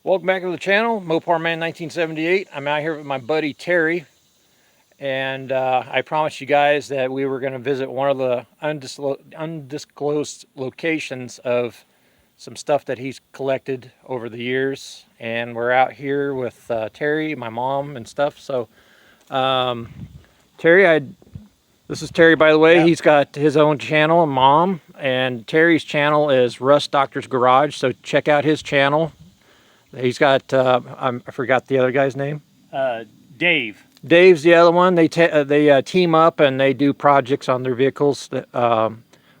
Welcome back to the channel, Mopar Man 1978. I'm out here with my buddy Terry, and I promised you guys that we were going to visit one of the undisclosed locations of some stuff that he's collected over the years. And we're out here with Terry, my mom, and stuff. So, um, Terry, this is Terry, by the way. Yep. He's got his own channel, Mom, and Terry's channel is Russ Doctor's Garage. So check out his channel. He's got, I forgot the other guy's name. Dave. Dave's the other one. They team up and they do projects on their vehicles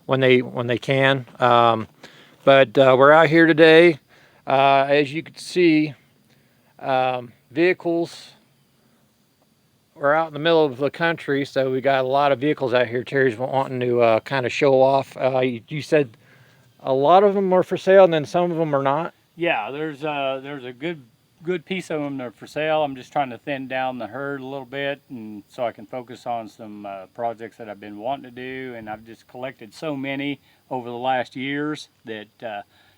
when they can. But we're out here today. As you can see, vehicles. We're out in the middle of the country, so we got a lot of vehicles out here. Terry's wanting to kind of show off. You said a lot of them are for sale, and then some of them are not. Yeah, there's a good piece of them that are for sale. I'm just trying to thin down the herd a little bit, and so I can focus on some projects that I've been wanting to do. And I've just collected so many over the last years that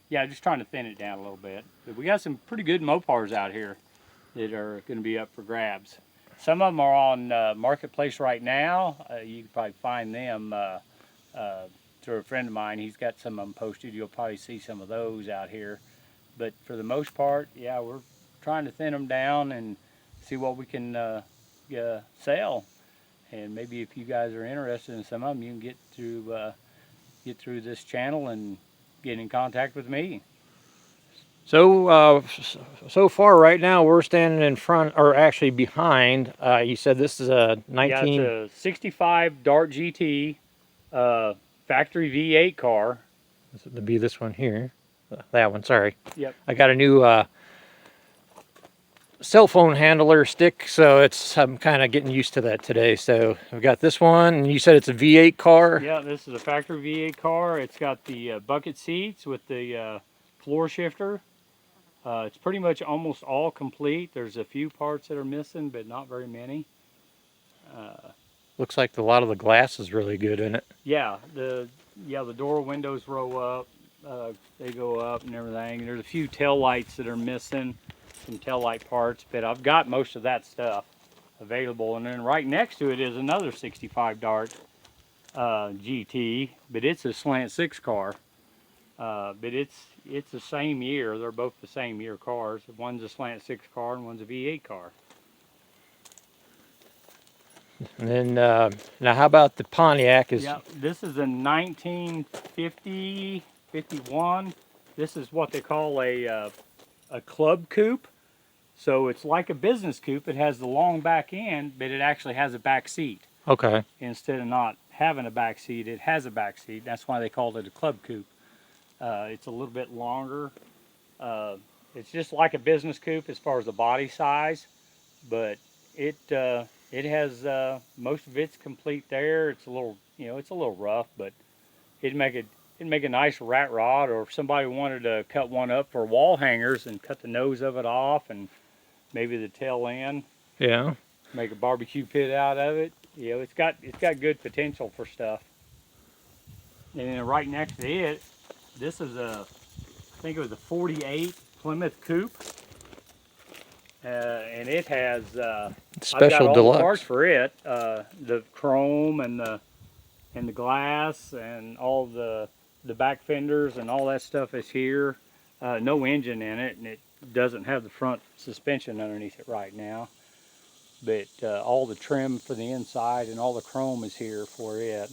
yeah, just trying to thin it down a little bit. But we got some pretty good Mopars out here that are going to be up for grabs. Some of them are on Marketplace right now. You can probably find them through a friend of mine. He's got some of them posted. You'll probably see some of those out here. But for the most part, yeah, we're trying to thin them down and see what we can sell. And maybe if you guys are interested in some of them, you can get through this channel and get in contact with me. So, so far right now we're standing in front, or actually behind. You said this is a 19. Yeah, it's a 65 Dart GT factory V8 car. This would be this one here. That one, sorry. Yep. I got a new cell phone handler stick, so I'm kind of getting used to that today. So we've got this one, and you said it's a V8 car. Yeah, this is a factory V8 car. It's got the bucket seats with the floor shifter. It's pretty much almost all complete. There's a few parts that are missing, but not very many. Looks like a lot of the glass is really good in it. Yeah, the door windows roll up. They go up and everything. There's a few tail lights that are missing, some tail light parts, but I've got most of that stuff available. And then right next to it is another 65 Dart GT, but it's a slant 6 car. But it's the same year. They're both the same year cars. One's a slant 6 car and one's a V8 car. And then now, how about the Pontiac? Yeah, this is a 1950, 51. This is what they call a club coupe. So it's like a business coupe. It has the long back end, but it actually has a back seat. Okay. Instead of not having a back seat, it has a back seat. That's why they called it a club coupe. It's a little bit longer. It's just like a business coupe as far as the body size, but it has most of it's complete there. It's a little, it's a little rough, but it'd make a nice rat rod. Or if somebody wanted to cut one up for wall hangers and cut the nose of it off and maybe the tail end. Yeah. Make a barbecue pit out of it. It's got good potential for stuff. And then right next to it, this is I think it was a 48 Plymouth Coupe. And it has Special I've got all deluxe the parts for it, the chrome and the glass and all the back fenders and all that stuff is here. No engine in it, and it doesn't have the front suspension underneath it right now. But all the trim for the inside and all the chrome is here for it.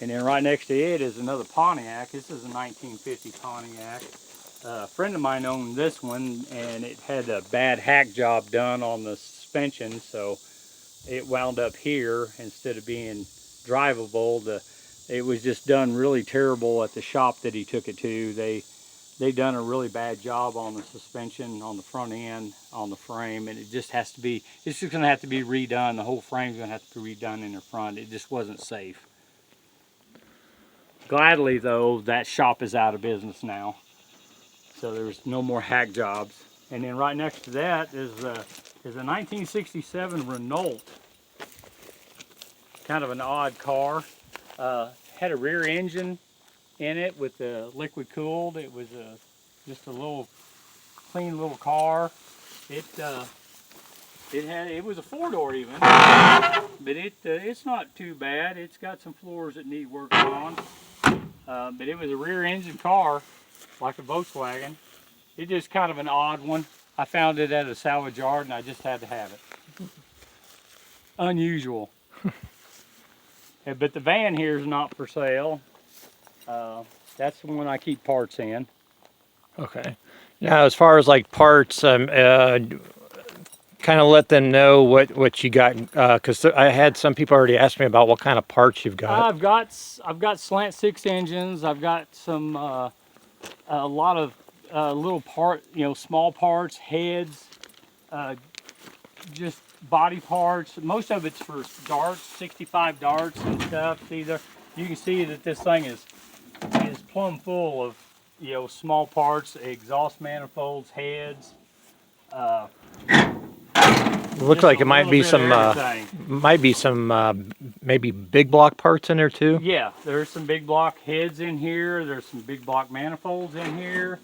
And then right next to it is another Pontiac. This is a 1950 Pontiac. A friend of mine owned this one, and it had a bad hack job done on the suspension, so it wound up here instead of being drivable. It was just done really terrible at the shop that he took it to. They done a really bad job on the suspension, on the front end, on the frame, and it's just going to have to be redone. The whole frame's going to have to be redone in the front. It just wasn't safe. Gladly, though, that shop is out of business now. So there's no more hack jobs. And then right next to that is a 1967 Renault. Kind of an odd car. Had a rear engine in it with the liquid cooled. It was just a little clean little car. It was a 4-door even, but it's not too bad. It's got some floors that need work on, but it was a rear engine car, like a Volkswagen. It's just kind of an odd one. I found it at a salvage yard and I just had to have it. Unusual. But the van here is not for sale. That's the one I keep parts in. Okay. Now, as far as like parts, kind of let them know what you got, because I had some people already ask me about what kind of parts you've got. I've got slant 6 engines. I've got some a lot of little small parts, heads, just body parts. Most of it's for darts, 65 darts and stuff. See there, you can see that this thing is plumb full of small parts, exhaust manifolds, heads. Looks like it might be some maybe big block parts in there too. Yeah, there's some big block heads in here. There's some big block manifolds in here.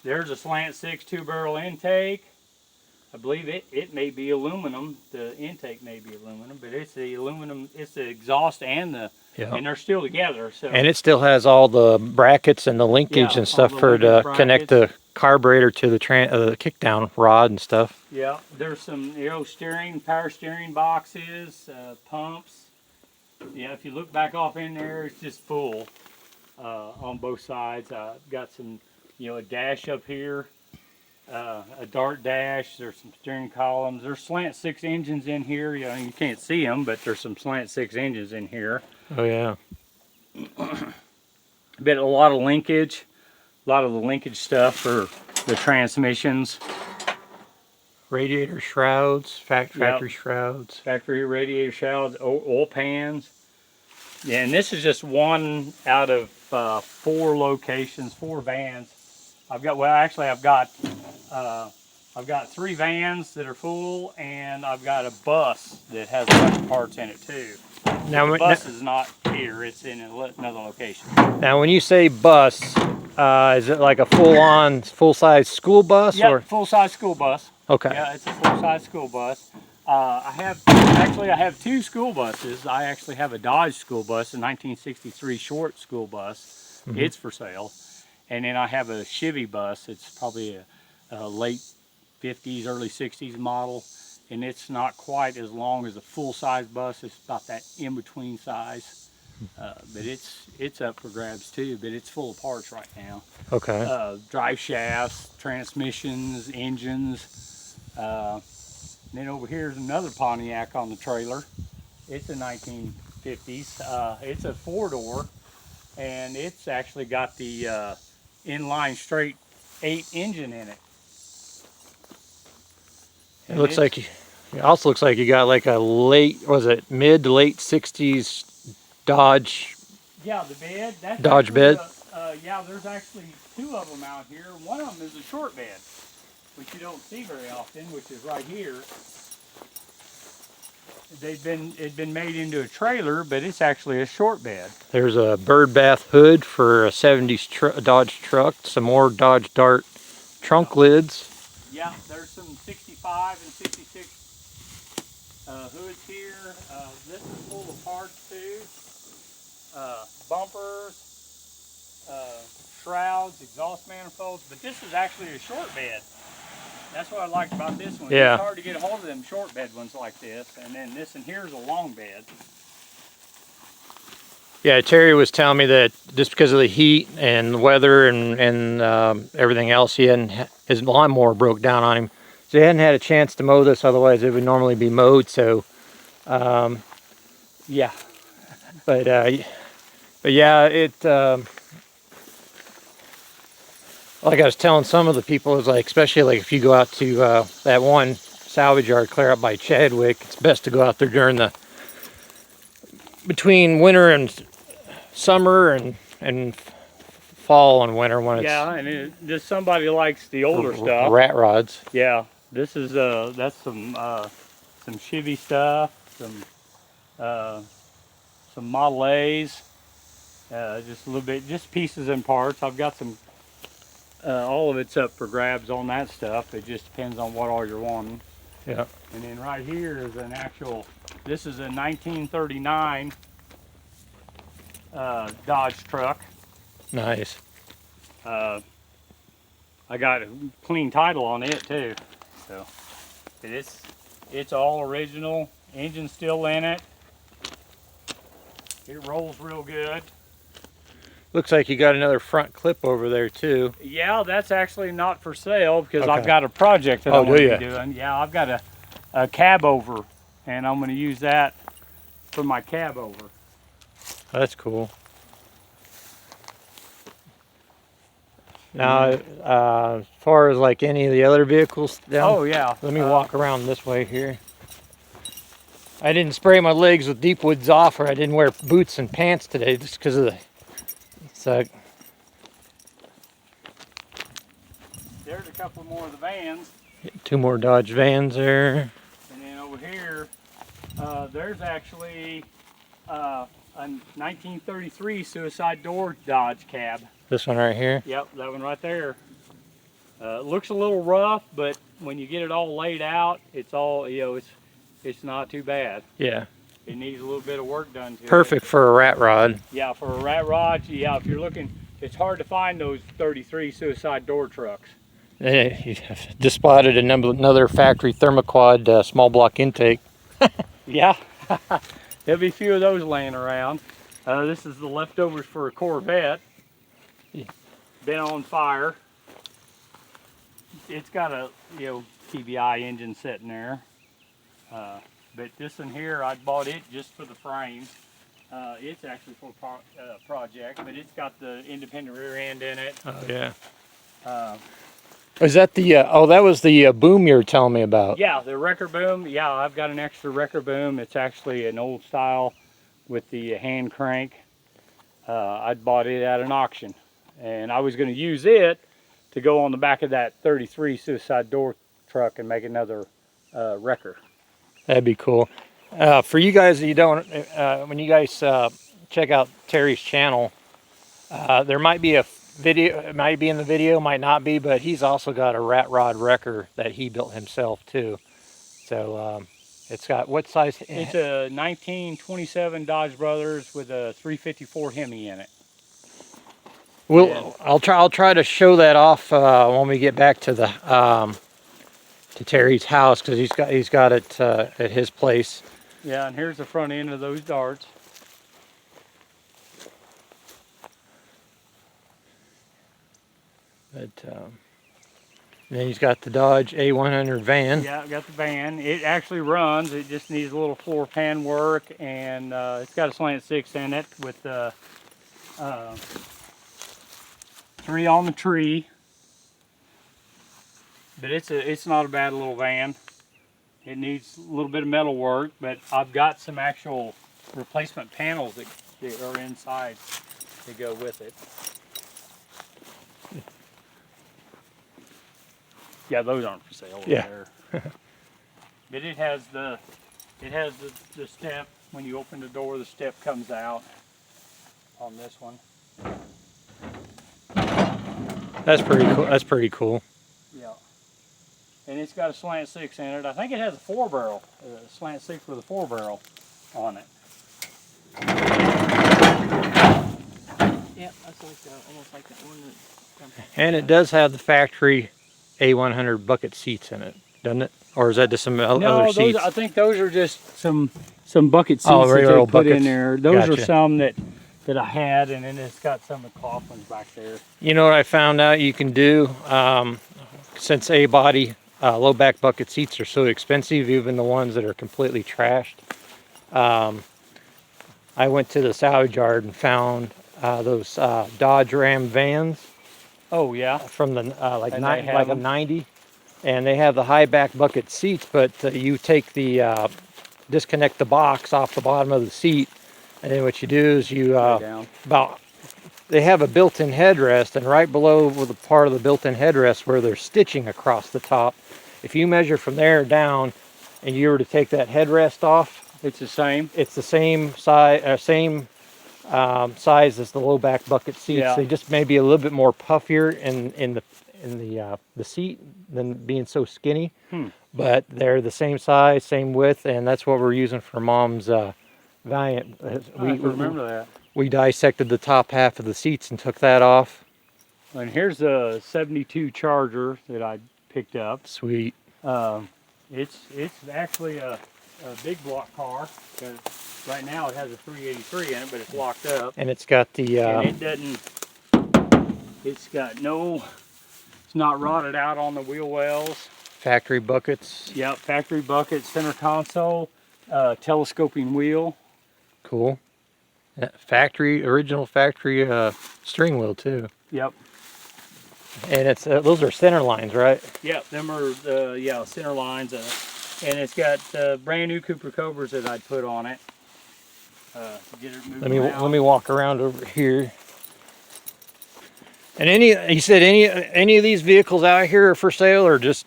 There's a slant 6 2-barrel intake. I believe it may be aluminum. The intake may be aluminum, but it's the aluminum. It's the exhaust and and they're still together. So and it still has all the brackets and the linkage and stuff for to connect the carburetor to the kickdown rod and stuff. Yeah, there's some power steering boxes, pumps. Yeah, if you look back off in there, it's just full on both sides. Got some a dash up here, a dart dash. There's some steering columns. There's slant 6 engines in here. You can't see them, but there's some slant 6 engines in here. Oh yeah. But a lot of linkage. A lot of the linkage stuff for the transmissions. Radiator shrouds, factory shrouds. Factory radiator shrouds, oil pans. Yeah, and this is just one out of 4 locations, 4 vans. I've got 3 vans that are full, and I've got a bus that has a bunch of parts in it too. Now the bus is not here; it's in another location. Now, when you say bus, is it like a full-size school bus? Yeah, or full-size school bus. Okay. Yeah, it's a full-size school bus. I have 2 school buses. I actually have a Dodge school bus, a 1963 short school bus. Mm-hmm. It's for sale. And then I have a Chevy bus. It's probably a late 50s, early 60s model. And it's not quite as long as a full-size bus. It's about that in-between size. But it's up for grabs too, but it's full of parts right now. Okay. Drive shafts, transmissions, engines. And then over here is another Pontiac on the trailer. It's a 1950s. It's a 4-door, and it's actually got the inline straight 8 engine in it. And it also looks like you got like a mid to late 60s Dodge. Yeah, the bed. That's Dodge bed. Yeah, there's actually 2 of them out here. One of them is a short bed, which you don't see very often, which is right here. It'd been made into a trailer, but it's actually a short bed. There's a bird bath hood for a 70s Dodge truck. Some more Dodge Dart trunk lids. Yeah, there's some 65 and 66 hoods here. This is full of parts too. Bumpers, shrouds, exhaust manifolds, but this is actually a short bed. That's what I liked about this one. Yeah. It's hard to get a hold of them short bed ones like this, and then this and here's a long bed. Yeah, Terry was telling me that just because of the heat and the weather and everything else, his lawnmower broke down on him. So he hadn't had a chance to mow this, otherwise it would normally be mowed. So, yeah. But yeah, like I was telling some of the people, is like, especially like if you go out to that one salvage yard clear up by Chadwick, it's best to go out there during between winter and summer and fall and winter when it's and just somebody likes the older stuff. Rat rods. Yeah, this is that's some Chevy stuff, some Model A's, just a little bit, just pieces and parts. I've got some all of it's up for grabs on that stuff. It just depends on what all you're wanting. Yeah. And then right here is an actual, this is a 1939 Dodge truck. Nice. I got a clean title on it too. So it's all original. Engine's still in it. It rolls real good. Looks like you got another front clip over there too. Yeah, that's actually not for sale because Okay. I've got a project that Oh, I'm going do to ya? be doing. Yeah, I've got a cab over, and I'm going to use that for my cab over. That's cool. Now, as far as like any of the other vehicles down, Oh yeah. let me walk around this way here. I didn't spray my legs with deep woods off, or I didn't wear boots and pants today just because of the. So There's a couple more of the vans, two more Dodge vans there. and then over here, there's actually a 1933 suicide door Dodge cab. This one right here. Yep, that one right there. It looks a little rough, but when you get it all laid out, it's all, you know, it's not too bad. Yeah. It needs a little bit of work done to it. Perfect for a rat rod. Yeah, for a rat rod, yeah, if you're looking, it's hard to find those 33 suicide door trucks. Just spotted another factory thermoquad small block intake. Yeah, there'll be a few of those laying around. This is the leftovers for a Corvette. Yeah. Been on fire. It's got a, you know, TBI engine sitting there. But this one here, I bought it just for the frame. It's actually for a project, but it's got the independent rear end in it. Oh yeah. Uh, Is that the? Oh, that was the boom you were telling me about. yeah, the wrecker boom. Yeah, I've got an extra wrecker boom. It's actually an old style with the hand crank. I bought it at an auction, and I was going to use it to go on the back of that 33 suicide door truck and make another wrecker. That'd be cool. For you guys that you don't, when you guys check out Terry's channel, there might be a video. It might be in the video, might not be, but he's also got a rat rod wrecker that he built himself too. So it's got what size? It's a 1927 Dodge Brothers with a 354 Hemi in it. Well, I'll try to show that off when we get back to the to Terry's house, because he's got it at his place. Yeah, and here's the front end of those darts. But then he's got the Dodge A100 van. Yeah, I've got the van. It actually runs. It just needs a little floor pan work, and it's got a slant six in it with 3 on the tree. But it's not a bad little van. It needs a little bit of metal work, but I've got some actual replacement panels that are inside to go with it. Yeah, those aren't for sale over there. But it has the step. When you open the door, the step comes out on this one. That's pretty cool. That's pretty cool. Yeah. And it's got a slant six in it. I think it has a 4-barrel, slant six with a 4-barrel on it. Yep, that's like almost like that one that. And it does have the factory A100 bucket seats in it, doesn't it? Or is that just some other seats? I think those are just some bucket seats Oh, that regular they old put in buckets. there. Those Gotcha. are some that I had, and then it's got some of the coffins back there. You know what I found out you can do? Since A-body low back bucket seats are so expensive, even the ones that are completely trashed. I went to the salvage yard and found those Dodge Ram vans Oh yeah. from the like And they have a them? 90, and they have the high back bucket seats, but you take the disconnect the box off the bottom of the seat, and then what you do is you Down. they have a built-in headrest, and right below with the part of the built-in headrest where there's stitching across the top, if you measure from there down and you were to take that headrest off, It's the same. it's the same size size as the low back bucket seats. Yeah. They just may be a little bit more puffier in the in the seat than being so skinny. Hmm. But they're the same size, same width, and that's what we're using for Mom's Valiant. I can remember that. We dissected the top half of the seats and took that off. And here's a 72 Charger that I picked up. Sweet. It's actually a big block car, because right now it has a 383 in it, but it's locked up. And it's got the And it doesn't, it's got no, it's not rotted out on the wheel wells. factory buckets. Yep, factory bucket, center console, telescoping wheel. Cool. Original factory steering wheel too. Yep. And it's those are center lines, right? Yep, them are the center lines, and it's got brand new Cooper Cobras that I'd put on it. To get it moving around. Let me walk around over here. And you said any of these vehicles out here are for sale, or just?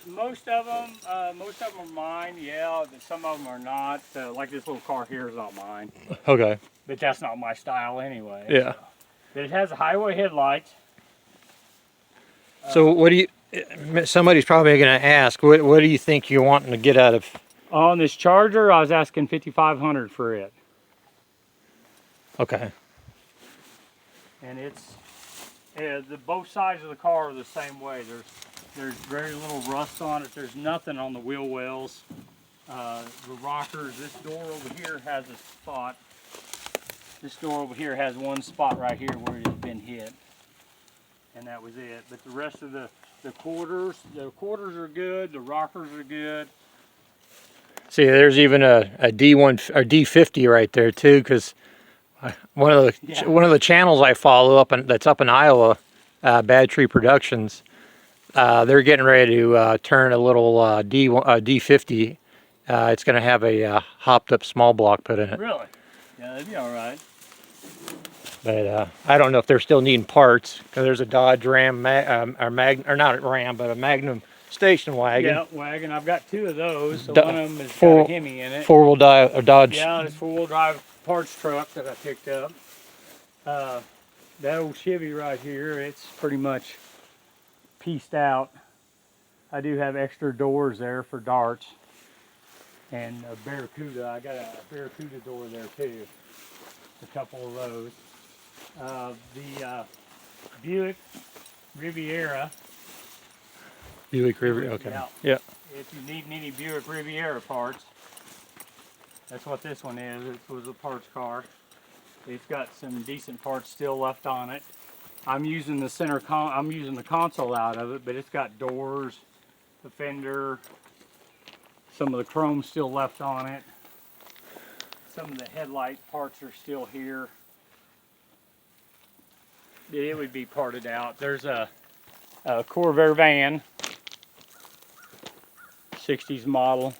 Most of them are mine. Yeah, but some of them are not. Like this little car here is not mine. Okay. But that's not my style anyway. Yeah. So. But it has a highway headlights. So what do you? Somebody's probably going to ask, what do you think you're wanting to get out of? On this Charger, I was asking $5,500 for it. Okay. And it's both sides of the car are the same way. There's very little rust on it. There's nothing on the wheel wells. The rockers. This door over here has a spot. This door over here has one spot right here where it has been hit, and that was it. But the rest of the quarters are good. The rockers are good. See, there's even a D1 or D50 right there too, because one of the channels I follow that's up in Iowa, Bad Tree Productions. They're getting ready to turn a little D50. It's going to have a hopped up small block put in it. Really? Yeah, that'd be all right. But I don't know if they're still needing parts, because there's a Dodge Ram, not a Ram, but a Magnum station wagon. Yeah, wagon. I've got two of those. So Do- one of them is got four- a Hemi in it. Four-wheel Dodge. Yeah, it's four-wheel drive parts truck that I picked up. That old Chevy right here, it's pretty much pieced out. I do have extra doors there for darts. And a Barracuda. I got a Barracuda door there too. A couple of those. The Buick Riviera. Buick River. Okay. Yeah. If you need any Buick Riviera parts, that's what this one is. It was a parts car. It's got some decent parts still left on it. I'm using the console out of it, but it's got doors, the fender, some of the chrome still left on it. Some of the headlight parts are still here. It would be parted out. There's a Corvair van, 60s model.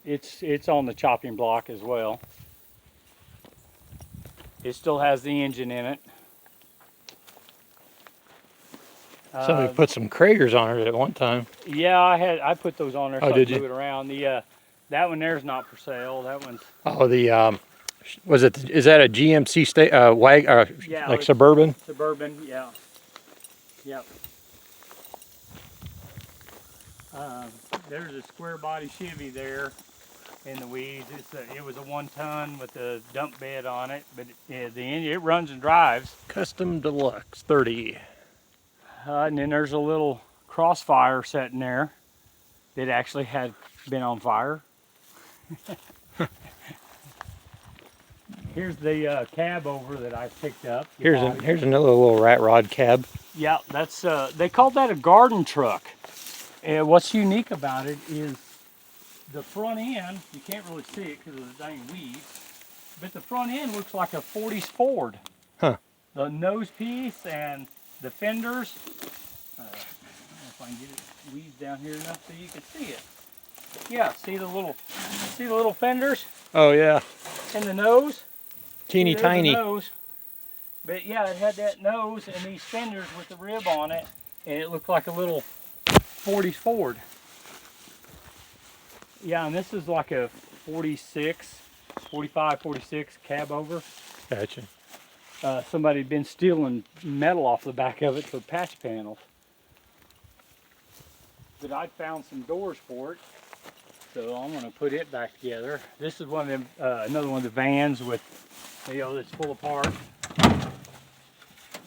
It's on the chopping block as well. It still has the engine in it. Somebody put some Kragers on it at one time. Yeah, I put those on there so I did could you? move it around. That one there's not for sale. That one's Is that a GMC yeah, like Suburban? Suburban, yeah. Yep. There's a square body Chevy there in the weeds. It was a 1-ton with a dump bed on it, but the engine, it runs and drives. Custom Deluxe 30. And then there's a little Crossfire sitting there that actually had been on fire. Here's the cab over that I picked up. Here's another little rat rod cab. Yeah, that's they called that a garden truck. And what's unique about it is the front end. You can't really see it because of the dang weeds, but the front end looks like a 40s Ford. Huh. The nose piece and the fenders. I don't know if I can get it weeds down here enough so you can see it. Yeah, see the little fenders Oh yeah. and the nose. Teeny There's the tiny. nose. But yeah, it had that nose and these fenders with the rib on it, and it looked like a little 40s Ford. Yeah, and this is like a 45, 46 cab over. Gotcha. somebody had been stealing metal off the back of it for patch panels. But I found some doors for it, so I'm going to put it back together. This is one of them, another one of the vans with, that's full of parts.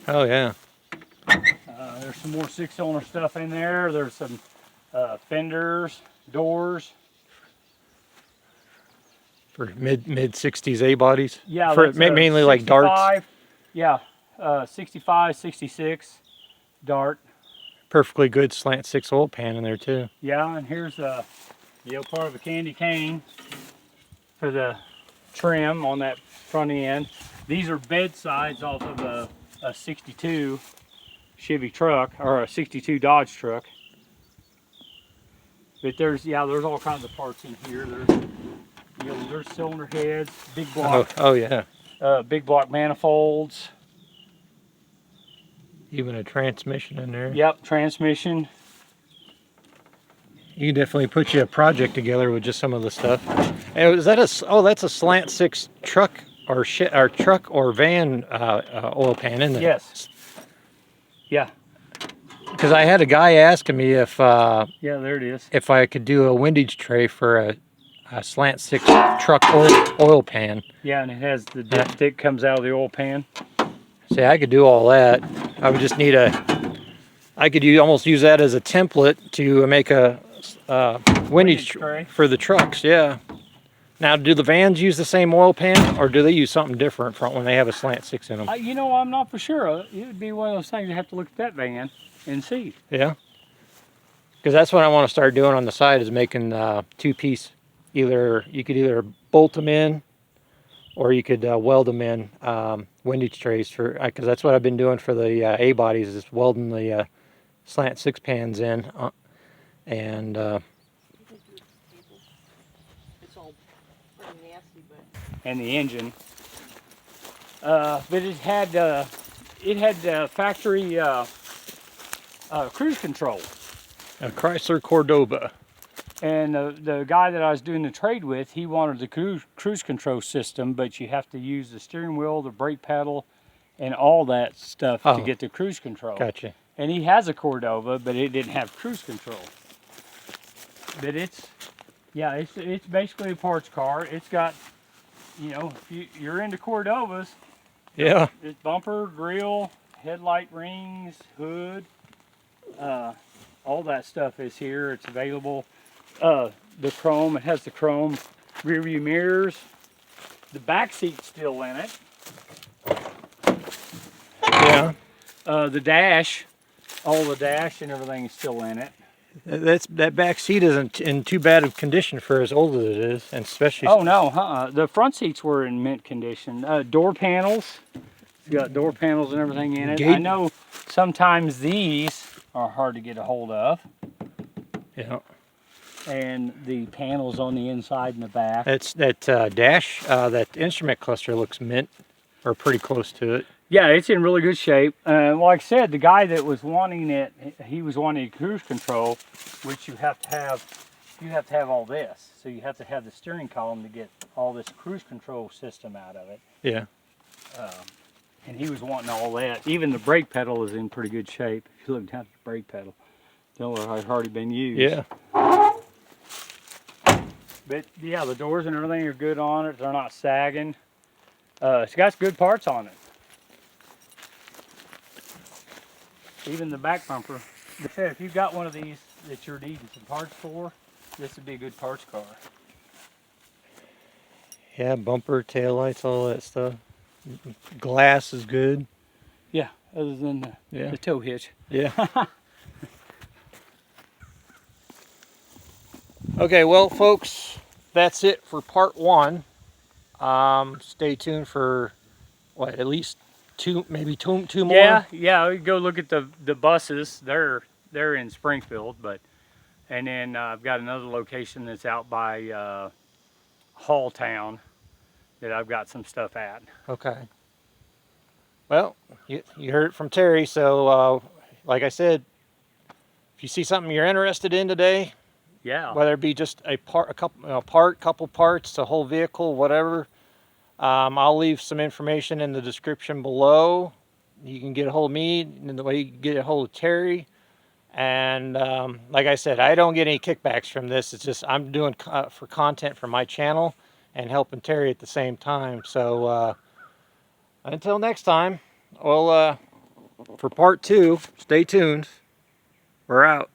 Oh yeah. There's some more 6-cylinder stuff in there. There's some fenders, doors. For mid 60s A bodies. Yeah, For that's mainly like darts. 65. Yeah, 65, 66 dart. Perfectly good slant 6 oil pan in there too. Yeah, and here's part of a candy cane for the trim on that front end. These are bed sides off of a 62 Chevy truck, or a 62 Dodge truck. But there's all kinds of parts in here. There's cylinder heads, big block, Oh yeah. big block manifolds. Even a transmission in there. Yep, transmission. You can definitely put you a project together with just some of the stuff. And is that that's a slant 6 truck or truck or van oil pan, isn't it? Yes. Yeah. Because I had a guy asking me if Yeah, there it is. if I could do a windage tray for a slant 6 truck oil pan. Yeah, and it has the dipstick comes out of the oil pan. See, I could do all that. I would just need I could almost use that as a template to make a windage tray for the trucks. Yeah. Now, do the vans use the same oil pan, or do they use something different when they have a slant 6 in them? I'm not for sure. It would be one of those things you have to look at that van and see. Yeah. Because that's what I want to start doing on the side, is making 2-piece. You could either bolt them in, or you could weld them in windage trays because that's what I've been doing for the A bodies, is welding the slant 6 pans in, and It's all pretty nasty, but And the engine. But it had factory cruise control. a Chrysler Cordova. And the guy that I was doing the trade with, he wanted the cruise control system, but you have to use the steering wheel, the brake pedal, and all that stuff to get the cruise control. Gotcha. And he has a Cordova, but it didn't have cruise control. But it's basically a parts car. It's got, if you're into Cordovas, Yeah. it's bumper, grill, headlight rings, hood, all that stuff is here. It's available. The chrome, it has the chrome rear view mirrors. The back seat's still in it. Yeah. The dash, all the dash and everything is still in it. That back seat isn't in too bad of condition for as old as it is, and especially. Oh no, the front seats were in mint condition. Door panels, it's got door panels and everything in it. I know sometimes these are hard to get a hold of. Yeah. And the panels on the inside and the back. That dash, that instrument cluster looks mint, or pretty close to it. Yeah, it's in really good shape. Like I said, the guy that was wanting it, he was wanting cruise control, which you have to have all this. So you have to have the steering column to get all this cruise control system out of it. Yeah. And he was wanting all that. Even the brake pedal is in pretty good shape. If you look down at the brake pedal, don't look like it's already been used. Yeah. But yeah, the doors and everything are good on it. They're not sagging. It's got good parts on it. Even the back bumper. If you've got one of these that you're needing some parts for, this would be a good parts car. Yeah, bumper, taillights, all that stuff. Glass is good. Yeah, other than the tow hitch. Yeah. Okay, well, folks, that's it for part 1. Stay tuned for at least maybe two more. Yeah. We go look at the buses. They're in Springfield, and then I've got another location that's out by Halltown that I've got some stuff at. Okay. Well, you heard it from Terry. So, like I said, if you see something you're interested in today, Yeah. whether it be just a couple parts, a whole vehicle, whatever, I'll leave some information in the description below. You can get a hold of me, and the way you can get a hold of Terry. And like I said, I don't get any kickbacks from this. It's just I'm doing for content for my channel and helping Terry at the same time. So until next time, well, for part 2, stay tuned. We're out.